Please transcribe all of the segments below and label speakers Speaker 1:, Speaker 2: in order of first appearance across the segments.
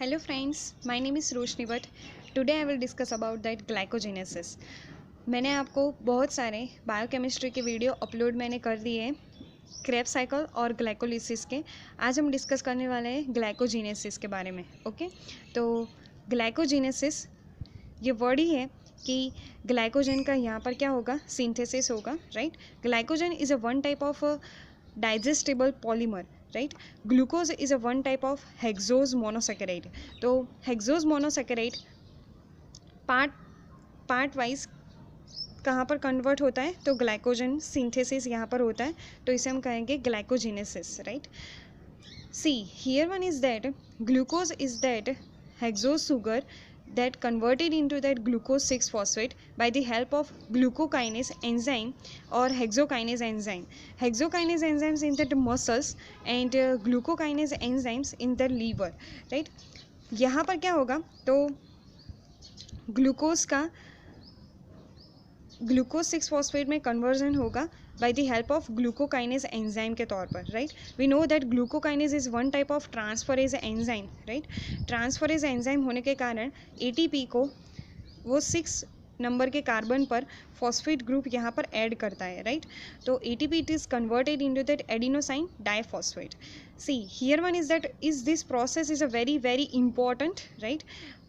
Speaker 1: Hello friends, my name is Roshni Bhatt. Today I will discuss about that glycogenesis. मैंने आपको बहुत सारे biochemistry के वीडियो अपलोड मैंने कर दिए हैं क्रेब्स साइकिल और ग्लाइकोलिसिस के। आज हम डिस्कस करने वाले हैं ग्लाइकोजेनेसिस के बारे में। ओके, तो ग्लाइकोजेनेसिस ये वर्ड ही है कि ग्लाइकोजन का यहाँ पर क्या होगा, सिंथेसिस होगा, right. Glycogen is a one type of digestible polymer, right. Glucose is a one type of hexose monosaccharide. तो हेक्सोज मोनोसेकेराइड पार्ट वाइज कहाँ पर कन्वर्ट होता है, तो ग्लाइकोजन सिंथेसिस यहाँ पर होता है, तो इसे हम कहेंगे glycogenesis, right. C here one is that glucose is that hexose sugar that converted into that glucose 6-phosphate by the help of glucokinase enzyme or hexokinase enzyme. Hexokinase enzymes in the muscles and glucokinase enzymes in the liver, right. यहाँ पर क्या होगा, तो glucose 6-phosphate में conversion होगा by the help of glucokinase enzyme के तौर पर, right. We know that glucokinase is one type of transferase enzyme, right. Transferase enzyme होने के कारण ATP को वो 6 नंबर के कार्बन पर फॉस्फेट ग्रुप यहाँ पर ऐड करता है, राइट। तो ATP it is converted into that adenosine diphosphate. See here one is that is this process is a very very important, right.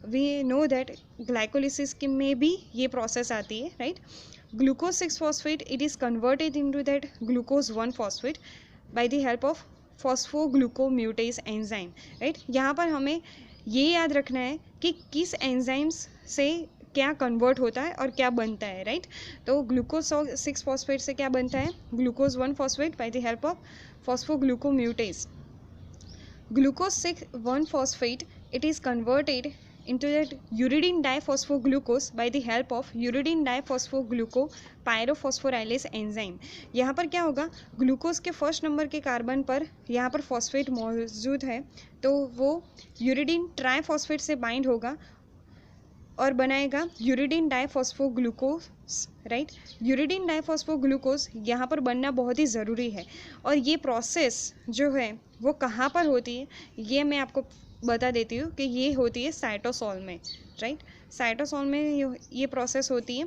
Speaker 1: We know that glycolysis के में भी ये प्रोसेस आती है, right. Glucose 6-phosphate it is converted into that glucose 1-phosphate by the help of phosphoglucomutase enzyme, right. यहाँ पर हमें ये याद रखना है कि किस एंजाइम्स से क्या कन्वर्ट होता है और क्या बनता है, राइट। तो ग्लूकोज 6-phosphate से क्या बनता है, glucose 1-phosphate by the help of phosphoglucomutase. Glucose 1-phosphate it is converted into that uridine diphosphoglucose by the help of uridine diphosphoglucopyrophosphorylase enzyme. यहाँ पर क्या होगा, ग्लूकोज के फर्स्ट नंबर के कार्बन पर यहाँ पर फॉस्फेट मौजूद है, तो वो यूरिडीन ट्राइफॉस्फेट से बाइंड होगा और बनाएगा यूरिडीन डाइफॉस्फोग्लूकोज, राइट। यूरिडीन डाइफॉस्फोग्लूकोज यहाँ पर बनना बहुत ही ज़रूरी है, और ये प्रोसेस जो है वो कहाँ पर होती है ये मैं आपको बता देती हूँ कि ये होती है साइटोसोल में, राइट। साइटोसोल में ये प्रोसेस होती है,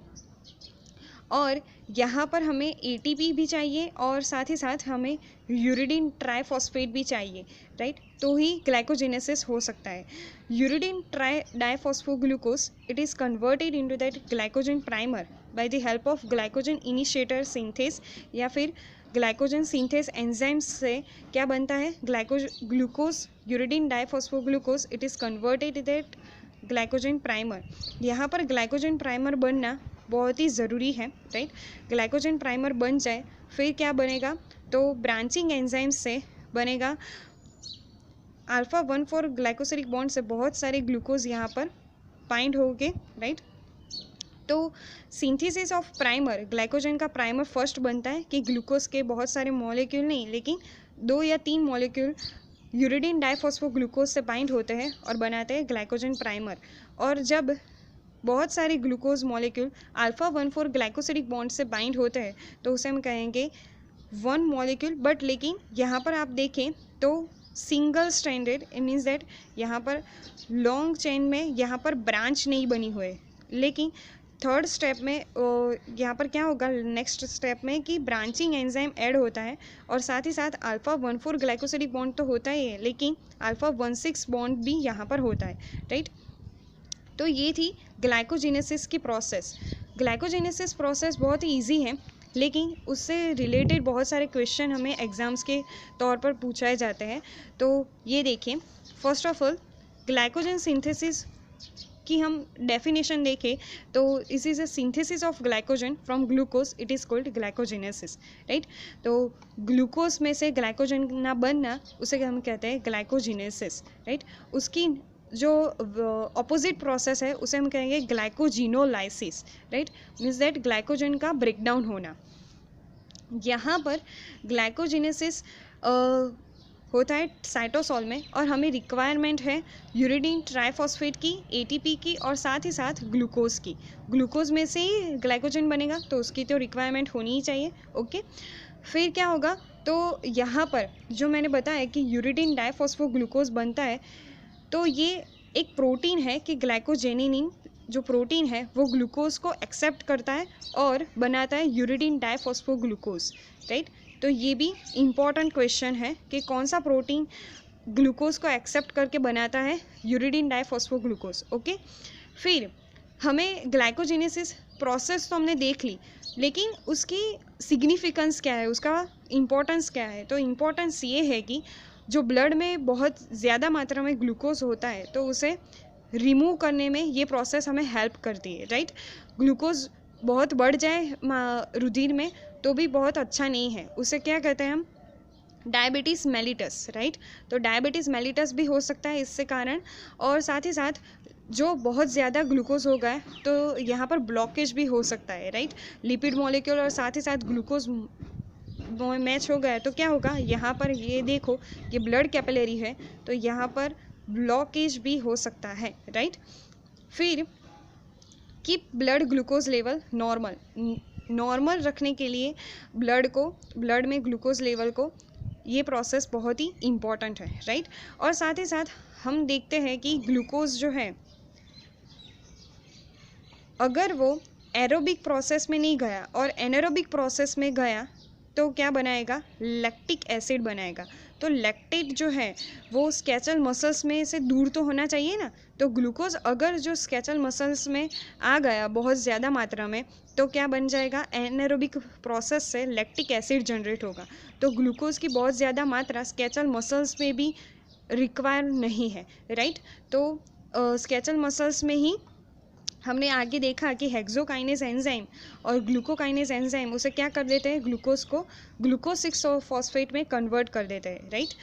Speaker 1: और यहाँ पर हमें ATP भी चाहिए और साथ ही साथ हमें यूरिडीन ट्राइफॉस्फेट भी चाहिए, राइट। तो ही ग्लाइकोजेनेसिस हो सकता है। Uridine diphosphoglucose it is converted into that glycogen primer by the help of glycogen initiator synthase, या फिर ग्लाइकोजन सिंथेस एंजाइम्स से क्या बनता है, glucose uridine diphosphoglucose it is converted that glycogen primer. यहाँ पर ग्लाइकोजन प्राइमर बनना बहुत ही ज़रूरी है, राइट। ग्लाइकोजन प्राइमर बन जाए फिर क्या बनेगा, तो ब्रांचिंग एंजाइम्स से बनेगा अल्फा 1,4 ग्लाइकोसिलिक बॉन्ड से बहुत सारे ग्लूकोज यहाँ पर बाइंड होंगे, राइट। तो सिंथेसिस ऑफ प्राइमर, ग्लाइकोजन का प्राइमर फर्स्ट बनता है कि ग्लूकोज के बहुत सारे मॉलिक्यूल नहीं लेकिन 2 या 3 मॉलिक्यूल यूरिडीन डाइफॉस्फोग्लूकोज से बाइंड होते हैं और बनाते हैं ग्लाइकोजन प्राइमर। और जब बहुत सारे ग्लूकोज मॉलिक्यूल अल्फा 1,4 ग्लाइकोसिलिक बॉन्ड से बाइंड होते हैं तो उसे हम कहेंगे 1 मॉलिक्यूल, बट लेकिन यहाँ पर आप देखें तो single stranded, it means that यहाँ पर लॉन्ग चेन में यहाँ पर ब्रांच नहीं बनी हुई, लेकिन थर्ड स्टेप में यहाँ पर क्या होगा, नेक्स्ट स्टेप में कि ब्रांचिंग एंजाइम ऐड होता है, और साथ ही साथ अल्फा 1,4 ग्लाइकोसिलिक बॉन्ड तो होता ही है लेकिन अल्फा 1,6 बॉन्ड भी यहाँ पर होता है, राइट। तो ये थी ग्लाइकोजेनेसिस की प्रोसेस। ग्लाइकोजेनेसिस प्रोसेस बहुत ही ईजी है, लेकिन उससे रिलेटेड बहुत सारे क्वेश्चन हमें एग्ज़ाम्स के तौर पर पूछाए जाते हैं। तो ये देखिए, first of all glycogen synthesis की हम डेफिनेशन देखें तो इस is a synthesis of glycogen from glucose, it is called glycogenesis, right. तो ग्लूकोज में से ग्लाइकोजन ना बनना उसे हम कहते हैं ग्लाइकोजेनेसिस, राइट। उसकी जो ऑपोजिट प्रोसेस है उसे हम कहेंगे glycogenolysis, right. Means that glycogen का ब्रेकडाउन होना। यहाँ पर ग्लाइकोजेनेसिस होता है साइटोसोल में, और हमें रिक्वायरमेंट है यूरिडीन ट्राइफॉस्फेट की, ATP की, और साथ ही साथ ग्लूकोज की। ग्लूकोज में से ही ग्लाइकोजन बनेगा तो उसकी तो रिक्वायरमेंट होनी ही चाहिए, ओके। फिर क्या होगा, तो यहाँ पर जो मैंने बताया कि यूरिडीन डाइफॉस्फोग्लूकोज बनता है, तो ये एक प्रोटीन है कि ग्लाइकोजेनिन जो प्रोटीन है वो ग्लूकोज को एक्सेप्ट करता है और बनाता है यूरिडीन डाइफॉस्फोग्लूकोज, राइट। तो ये भी इम्पॉर्टेंट क्वेश्चन है कि कौन सा प्रोटीन ग्लूकोज को एक्सेप्ट करके बनाता है यूरिडीन डाइफॉस्फोग्लूकोज, ओके। फिर हमें ग्लाइकोजेनेसिस प्रोसेस तो हमने देख ली, लेकिन उसकी सिग्निफिकेंस क्या है, उसका इम्पोर्टेंस क्या है। तो इम्पोर्टेंस ये है कि जो ब्लड में बहुत ज़्यादा मात्रा में ग्लूकोज होता है तो उसे रिमूव करने में ये प्रोसेस हमें हेल्प करती है, राइट। ग्लूकोज बहुत बढ़ जाए रुधिर में तो भी बहुत अच्छा नहीं है, उसे क्या कहते हैं हम, डायबिटीज़ मेलिटस, राइट। तो डायबिटीज़ मेलिटस भी हो सकता है इससे कारण। और साथ ही साथ जो बहुत ज़्यादा ग्लूकोज हो गया तो यहाँ पर ब्लॉकेज भी हो सकता है, राइट। लिपिड मॉलिक्यूल और साथ ही साथ ग्लूकोज मैच हो गया तो क्या होगा, यहाँ पर ये देखो ये ब्लड कैपिलरी है तो यहाँ पर ब्लॉकेज भी हो सकता है, राइट। फिर keep blood glucose level normal रखने के लिए ब्लड में ग्लूकोज लेवल को ये प्रोसेस बहुत ही इम्पॉर्टेंट है, राइट। और साथ ही साथ हम देखते हैं कि ग्लूकोज जो है अगर वो एरोबिक प्रोसेस में नहीं गया और एनारोबिक प्रोसेस में गया तो क्या बनाएगा, लैक्टिक एसिड बनाएगा। तो लैक्टेट जो है वो स्केचल मसल्स में से दूर तो होना चाहिए ना, तो ग्लूकोज अगर जो स्केचल मसल्स में आ गया बहुत ज़्यादा मात्रा में तो क्या बन जाएगा, एनारोबिक प्रोसेस से लैक्टिक एसिड जनरेट होगा। तो ग्लूकोज की बहुत ज़्यादा मात्रा स्केचल मसल्स में भी रिक्वायर नहीं है, राइट। तो स्केचल मसल्स में ही हमने आगे देखा कि हेक्सोकाइनेज एंजाइम और ग्लूकोकाइनेज एंजाइम उसे क्या कर देते हैं, ग्लूकोज को ग्लूकोज 6 फॉस्फेट में कन्वर्ट कर देते हैं, राइट।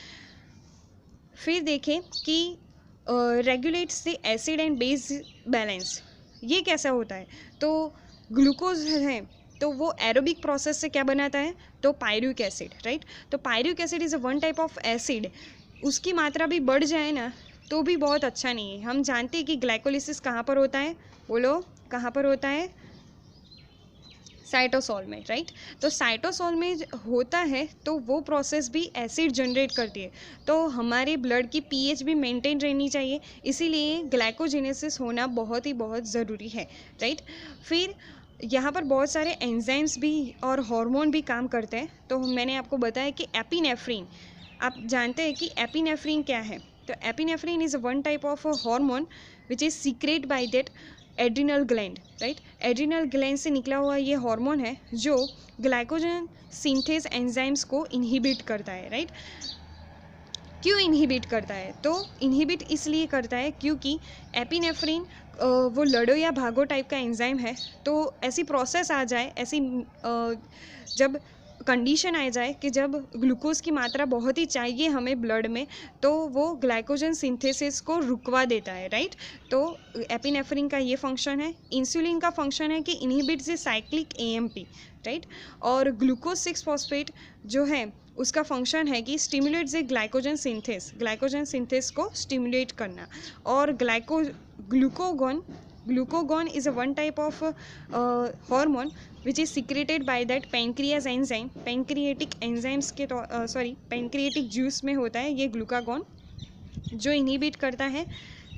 Speaker 1: फिर देखें कि regulates the acid and base balance, ये कैसा होता है। तो ग्लूकोज है तो वो एरोबिक प्रोसेस से क्या बनाता है, तो पायरुविक एसिड, राइट। तो pyruvic acid is a one type of acid, उसकी मात्रा भी बढ़ जाए ना तो भी बहुत अच्छा नहीं है। हम जानते हैं कि ग्लाइकोलिसिस कहाँ पर होता है, बोलो कहाँ पर होता है, साइटोसोल में, राइट। तो साइटोसोल में होता है तो वो प्रोसेस भी एसिड जनरेट करती है। तो हमारे ब्लड की पीएच भी मेंटेन रहनी चाहिए, इसीलिए ग्लाइकोजेनेसिस होना बहुत ज़रूरी है, राइट। फिर यहाँ पर बहुत सारे एंजाइम्स भी और हार्मोन भी काम करते हैं। तो मैंने आपको बताया कि एपिनेफ्रिन, आप जानते हैं कि एपिनेफ्रिन क्या है। तो epinephrine is one type of hormone which is secret by that adrenal gland, right. Adrenal gland से निकला हुआ ये हार्मोन है जो ग्लाइकोजन सिंथेस एंजाइम्स को इनहिबिट करता है, राइट। क्यों इनहिबिट करता है, तो इनहिबिट इसलिए करता है क्योंकि एपिनेफ्रिन वो लड़ो या भागो टाइप का एंजाइम है। तो ऐसी प्रोसेस आ जाए, ऐसी जब कंडीशन आ जाए कि जब ग्लूकोज की मात्रा बहुत ही चाहिए हमें ब्लड में तो वो ग्लाइकोजन सिंथेसिस को रुकवा देता है, राइट। तो एपिनेफ्रिन का ये फंक्शन है। इंसुलिन का फंक्शन है कि inhibit the cyclic AMP, right. और ग्लूकोज 6 फॉस्फेट जो है उसका फंक्शन है कि स्टिमुलेट द ग्लाइकोजन सिंथेस को स्टिमुलेट करना। और glucagon is a one type of hormone which is secreted by that pancreas enzyme, pancreatic enzymes के पैंक्रिएटिक जूस में होता है ये ग्लूकागॉन, जो इनहिबिट करता है